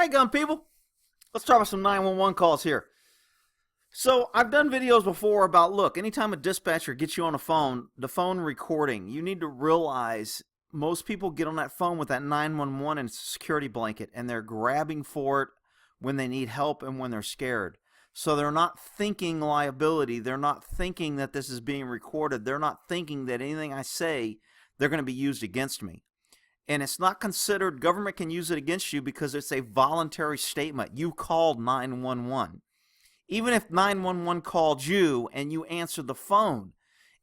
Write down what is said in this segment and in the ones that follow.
Hi, gun people. Let's talk about some 911 calls here. So I've done videos before about, look, anytime a dispatcher gets you on the phone recording, you need to realize most people get on that phone with that 911 and security blanket, and they're grabbing for it when they need help and when they're scared. So they're not thinking liability. They're not thinking that this is being recorded. They're not thinking that anything I say, they're going to be used against me. And it's not considered, government can use it against you because it's a voluntary statement. You called 911. Even if 911 called you and you answered the phone,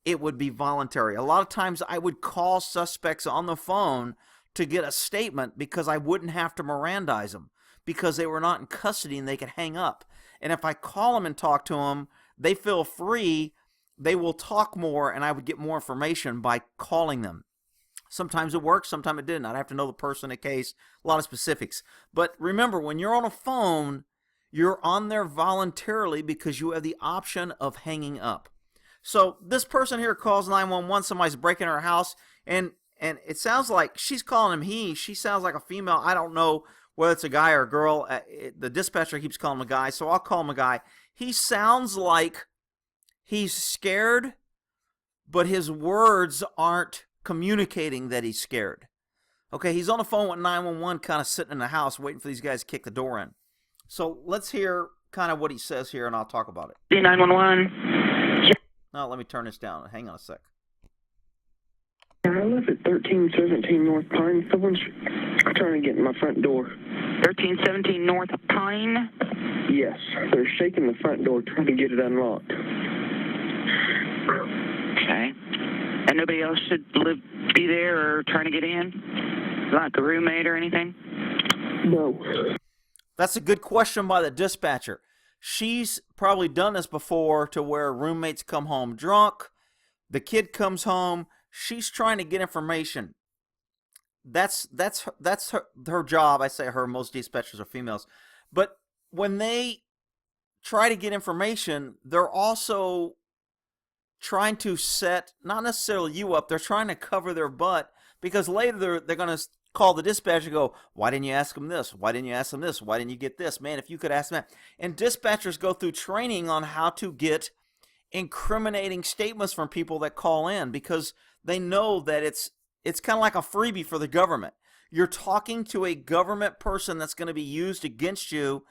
it would be voluntary. A lot of times I would call suspects on the phone to get a statement because I wouldn't have to Mirandize them because they were not in custody and they could hang up. And if I call them and talk to them, they feel free, they will talk more, and I would get more information by calling them. Sometimes it works, sometimes it didn't. I'd have to know the person, the case, a lot of specifics. But remember, when you're on a phone, you're on there voluntarily because you have the option of hanging up. So this person here calls 911, somebody's breaking her house, and it sounds like she's calling him he. She sounds like a female. I don't know whether it's a guy or a girl. The dispatcher keeps calling him a guy, so I'll call him a guy. He sounds like he's scared, but his words aren't communicating that he's scared. Okay, he's on the phone with 911, kind of sitting in the house waiting for these guys to kick the door in. So let's hear kind of what he says here, and I'll talk about it. 911. Now, let me turn this down. Hang on a sec. I live at 1317 North Pine. Someone's trying to get in my front door. 1317 North Pine? Yes, they're shaking the front door trying to get it unlocked. Okay. And nobody else should be there or trying to get in? Like a roommate or anything? No. That's a good question by the dispatcher. She's probably done this before to where roommates come home drunk, the kid comes home, she's trying to get information. That's her job. I say her, most dispatchers are females. But when they try to get information, they're also trying to set, not necessarily you up, they're trying to cover their butt because later they're going to call the dispatcher and go, why didn't you ask them this? Why didn't you ask them this? Why didn't you get this? Man, if you could ask them that. And dispatchers go through training on how to get incriminating statements from people that call in because they know that it's kind of like a freebie for the government. You're talking to a government person that's going to be used against you,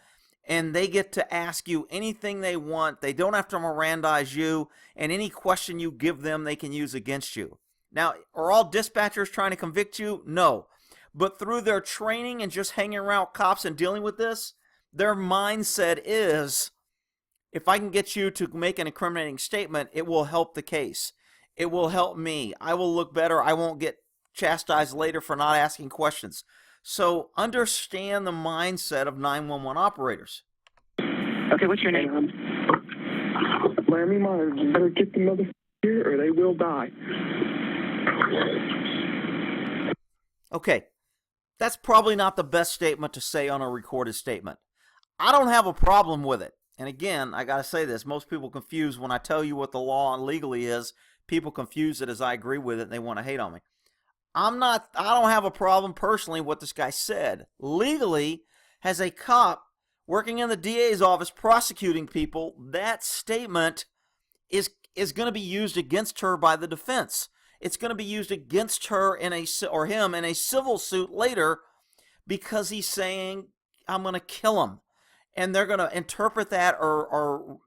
and they get to ask you anything they want. They don't have to Mirandize you, and any question you give them, they can use against you. Now, are all dispatchers trying to convict you? No. But through their training and just hanging around cops and dealing with this, their mindset is, if I can get you to make an incriminating statement, it will help the case. It will help me. I will look better. I won't get chastised later for not asking questions. So understand the mindset of 911 operators. Okay, what's your name? Laramie Myers, you better get the mother here or they will die. Okay, that's probably not the best statement to say on a recorded statement. I don't have a problem with it. And again, I got to say this, most people confuse when I tell you what the law legally is, people confuse it as I agree with it and they want to hate on me. I don't have a problem personally with what this guy said. Legally, as a cop working in the DA's office prosecuting people, that statement is going to be used against her by the defense. It's going to be used against her or him in a civil suit later because he's saying, I'm going to kill him. And they're going to interpret that or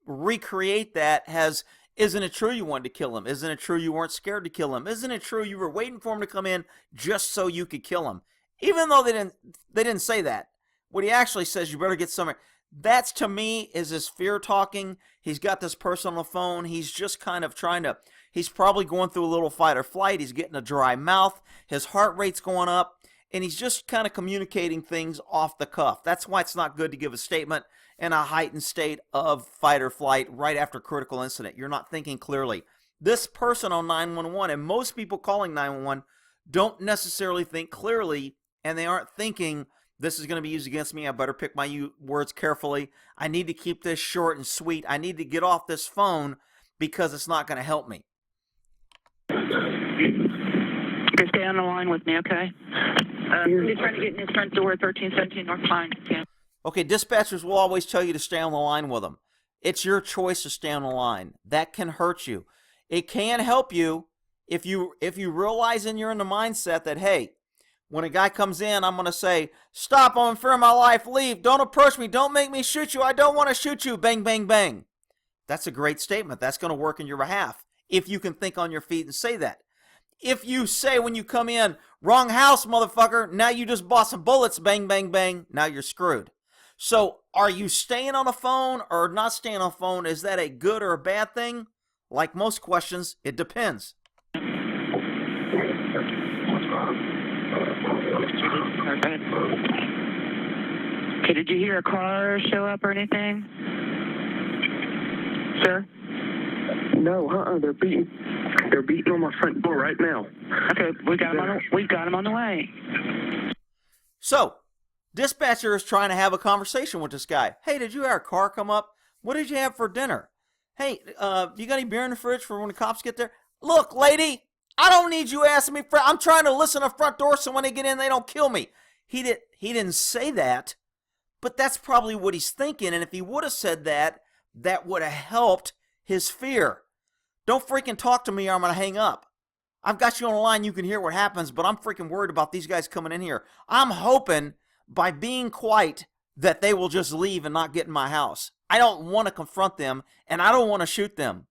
recreate that as, isn't it true you wanted to kill him? Isn't it true you weren't scared to kill him? Isn't it true you were waiting for him to come in just so you could kill him? Even though they didn't say that. What he actually says, you better get somewhere. That's, to me, is his fear talking. He's got this person on the phone. He's just kind of he's probably going through a little fight or flight. He's getting a dry mouth. His heart rate's going up. And he's just kind of communicating things off the cuff. That's why it's not good to give a statement in a heightened state of fight or flight right after critical incident. You're not thinking clearly. This person on 911, and most people calling 911, don't necessarily think clearly, and they aren't thinking, this is going to be used against me. I better pick my words carefully. I need to keep this short and sweet. I need to get off this phone because it's not going to help me. Okay, stay stay on the line with me, okay? He's trying to get in his front door, 1317 North Pine. Yeah. Okay, dispatchers will always tell you to stay on the line with them. It's your choice to stay on the line. That can hurt you. It can help you if you realize and you're in the mindset that, hey, when a guy comes in, I'm going to say, stop, I'm in fear of my life, leave, don't approach me, don't make me shoot you, I don't want to shoot you, bang, bang, bang. That's a great statement. That's going to work in your behalf if you can think on your feet and say that. If you say when you come in, wrong house, motherfucker, now you just bought some bullets, bang, bang, bang, now you're screwed. So are you staying on the phone or not staying on the phone? Is that a good or a bad thing? Like most questions, it depends. Okay, did you hear a car show up or anything? Sir? No, they're beating on my front door right now. Okay, we got him on the way. So, dispatcher is trying to have a conversation with this guy. Hey, did you hear a car come up? What did you have for dinner? Hey, you got any beer in the fridge for when the cops get there? Look, lady, I don't need you asking me for. I'm trying to listen to the front door so when they get in, they don't kill me. He didn't say that, but that's probably what he's thinking. And if he would have said that, that would have helped his fear. Don't freaking talk to me or I'm going to hang up. I've got you on the line. You can hear what happens, but I'm freaking worried about these guys coming in here. I'm hoping by being quiet that they will just leave and not get in my house. I don't want to confront them, and I don't want to shoot them.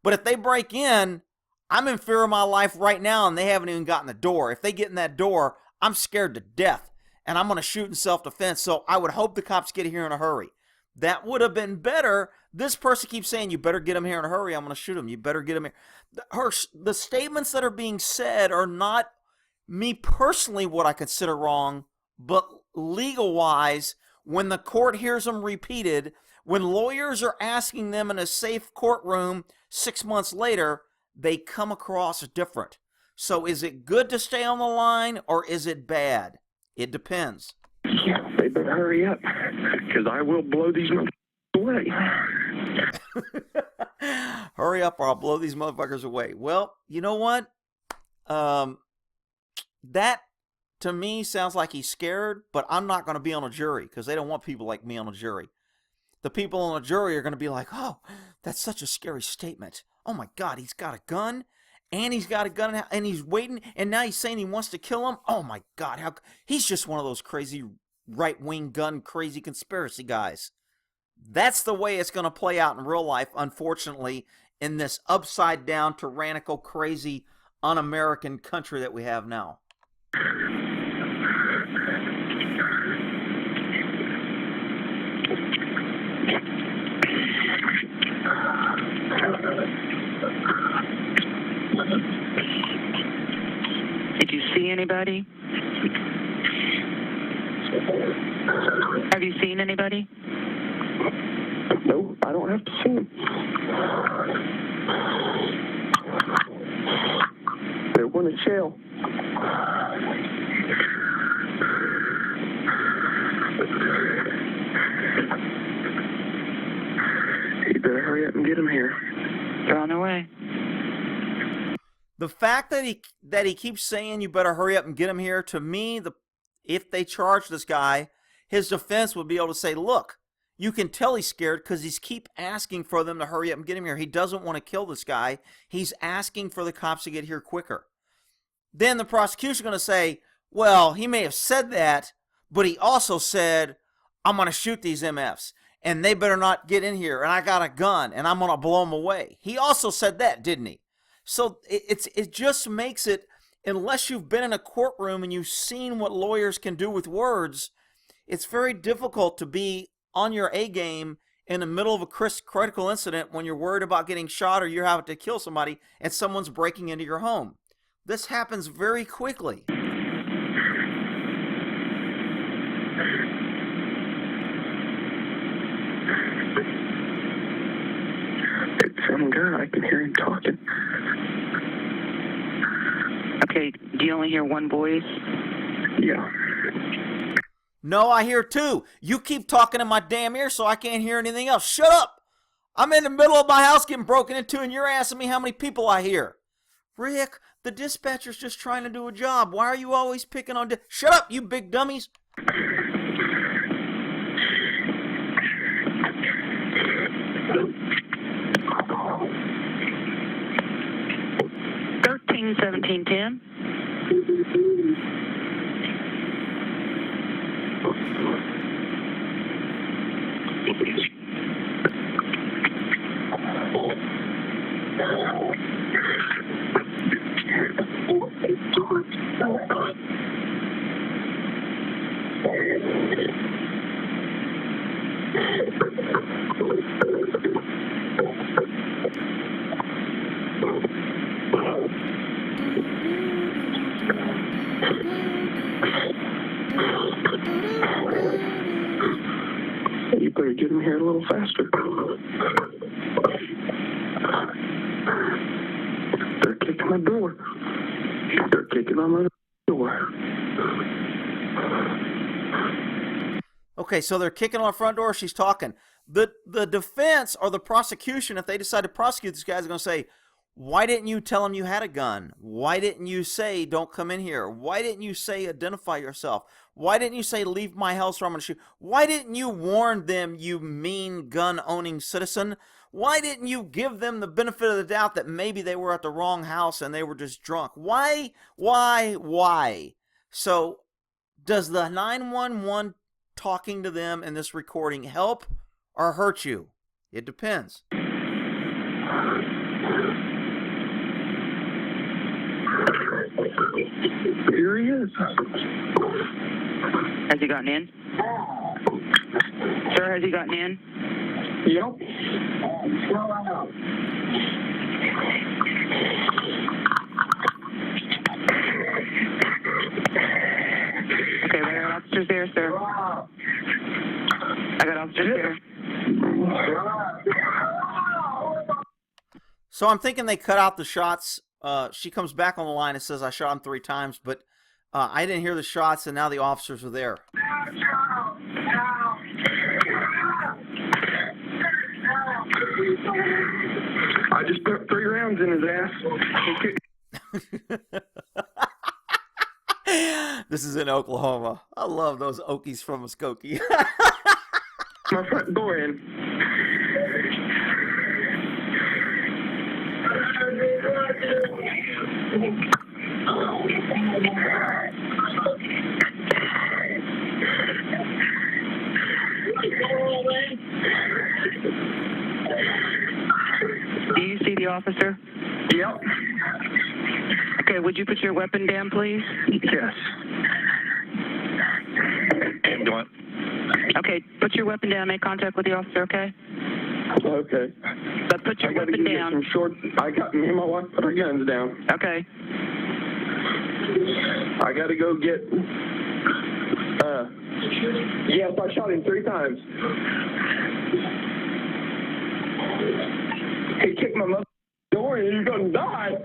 But if they break in, I'm in fear of my life right now, and they haven't even gotten the door. If they get in that door, I'm scared to death, and I'm going to shoot in self-defense. So I would hope the cops get here in a hurry. That would have been better. This person keeps saying, you better get him here in a hurry. I'm going to shoot him. You better get him here. The statements that are being said are not me personally what I consider wrong, but legal-wise, when the court hears them repeated, when lawyers are asking them in a safe courtroom 6 months later, they come across different. So is it good to stay on the line or is it bad? It depends. Yeah, they better hurry up, because I will blow these motherfuckers away. Hurry up or I'll blow these motherfuckers away. Well, you know what? That, to me, sounds like he's scared, but I'm not going to be on a jury because they don't want people like me on a jury. The people on a jury are going to be like, oh, that's such a scary statement. Oh, my God, he's got a gun, and he's got a gun, and he's waiting, and now he's saying he wants to kill him. Oh, my God, he's just one of those crazy right-wing gun crazy conspiracy guys. That's the way it's going to play out in real life, unfortunately, in this upside-down, tyrannical, crazy, un-American country that we have now. Did you see anybody? Have you seen anybody? No, I don't have to see them. They want to chill. You better hurry up and get them here. They're on their way. The fact that he keeps saying you better hurry up and get him here, to me, if they charge this guy, his defense would be able to say, look, you can tell he's scared because he's keep asking for them to hurry up and get him here. He doesn't want to kill this guy. He's asking for the cops to get here quicker. Then the prosecution's going to say, well, he may have said that, but he also said, I'm going to shoot these MFs, and they better not get in here, and I got a gun, and I'm going to blow them away. He also said that, didn't he? So it just makes it, unless you've been in a courtroom and you've seen what lawyers can do with words, it's very difficult to be on your A game in the middle of a critical incident when you're worried about getting shot or you're having to kill somebody and someone's breaking into your home. This happens very quickly. It's some guy. I can hear him talking. Okay, do you only hear one voice? Yeah. No, I hear two. You keep talking in my damn ear so I can't hear anything else. Shut up! I'm in the middle of my house getting broken into and you're asking me how many people I hear. Rick, The dispatcher's just trying to do a job. Why are you always picking on... Shut up, you big dummies! 1710. You better get in here a little faster. They're kicking my door. They're kicking on my door. Okay, so they're kicking on the front door. She's talking. The defense or the prosecution, if they decide to prosecute this guy, is going to say, why didn't you tell him you had a gun? Why didn't you say, don't come in here? Why didn't you say, identify yourself? Why didn't you say, leave my house or I'm going to shoot? Why didn't you warn them, you mean gun-owning citizen? Why didn't you give them the benefit of the doubt that maybe they were at the wrong house and they were just drunk? Why? So, does the 911 talking to them in this recording help or hurt you? It depends. Here he is. Has he gotten in? Sir, has he gotten in? Yep. Okay, we got officers there, sir. I got officers there. So I'm thinking they cut out the shots. She comes back on the line and says, I shot him 3 times, but I didn't hear the shots, and now the officers are there. I just put 3 rounds in his ass. This is in Oklahoma. I love those Okies from Muskogee. My front door in. Do you see the officer? Yep. Okay, would you put your weapon down, please? Yes. Okay, put your weapon down. Make contact with the officer, okay? Okay. But put your weapon down. Some short. Me and my wife put our guns down. Okay. I gotta go get. Yes, I shot him 3 times. He kicked my mother door and he's gonna die.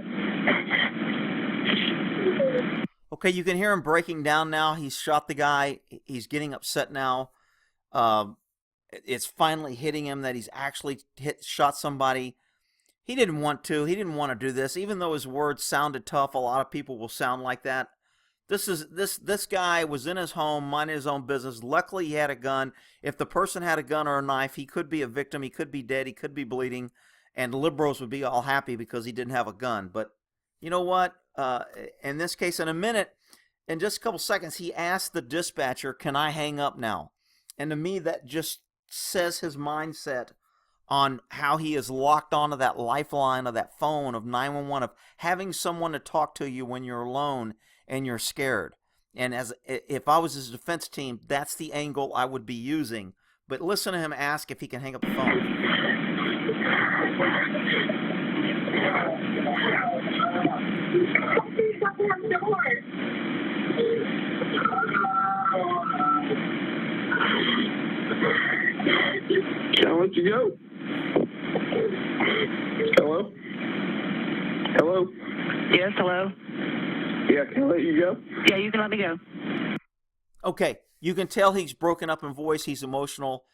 Okay, you can hear him breaking down now. He's shot the guy. He's getting upset now. It's finally hitting him that he's actually shot somebody. He didn't want to. He didn't want to do this. Even though his words sounded tough, a lot of people will sound like that. This guy was in his home, minding his own business. Luckily, he had a gun. If the person had a gun or a knife, he could be a victim. He could be dead. He could be bleeding. And liberals would be all happy because he didn't have a gun. But you know what? In this case, in a minute, in just a couple seconds, he asked the dispatcher, can I hang up now? And to me, that just says his mindset on how he is locked onto that lifeline of that phone of 911, of having someone to talk to you when you're alone and you're scared. And if I was his defense team, that's the angle I would be using. But listen to him ask if he can hang up the phone. Can I let you go? Hello? Hello? Yes, hello? Yeah, can I let you go? Yeah, you can let me go. Okay, you can tell he's broken up in voice. He's emotional.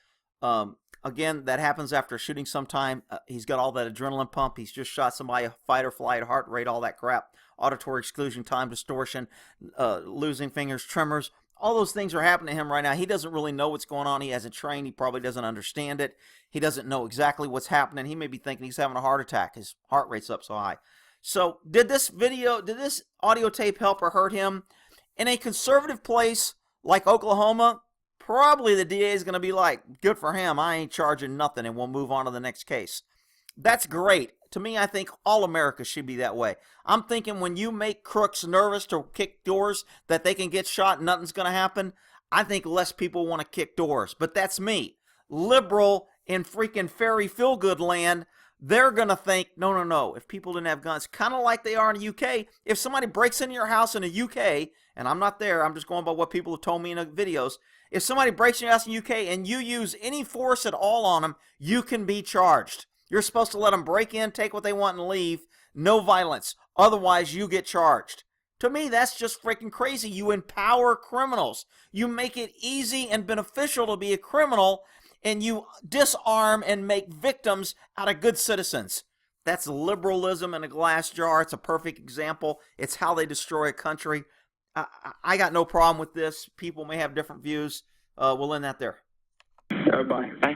Again, that happens after shooting sometime. He's got all that adrenaline pump. He's just shot somebody, fight or flight, heart rate, all that crap. Auditory exclusion, time distortion, losing fingers, tremors. All those things are happening to him right now. He doesn't really know what's going on. He hasn't trained. He probably doesn't understand it. He doesn't know exactly what's happening. He may be thinking he's having a heart attack. His heart rate's up so high. So did this audio tape help or hurt him? In a conservative place like Oklahoma, probably the DA is going to be like, good for him, I ain't charging nothing, and we'll move on to the next case. That's great. To me, I think all America should be that way. I'm thinking when you make crooks nervous to kick doors that they can get shot and nothing's going to happen, I think less people want to kick doors. But that's me. Liberal in freaking fairy feel-good land, they're going to think, no, if people didn't have guns, kind of like they are in the UK. If somebody breaks into your house in the UK, and I'm not there, I'm just going by what people have told me in the videos, if somebody breaks in your house in the UK and you use any force at all on them, you can be charged. You're supposed to let them break in, take what they want, and leave. No violence. Otherwise, you get charged. To me, that's just freaking crazy. You empower criminals. You make it easy and beneficial to be a criminal, and you disarm and make victims out of good citizens. That's liberalism in a glass jar. It's a perfect example. It's how they destroy a country. I got no problem with this. People may have different views. We'll end that there. Bye. Bye.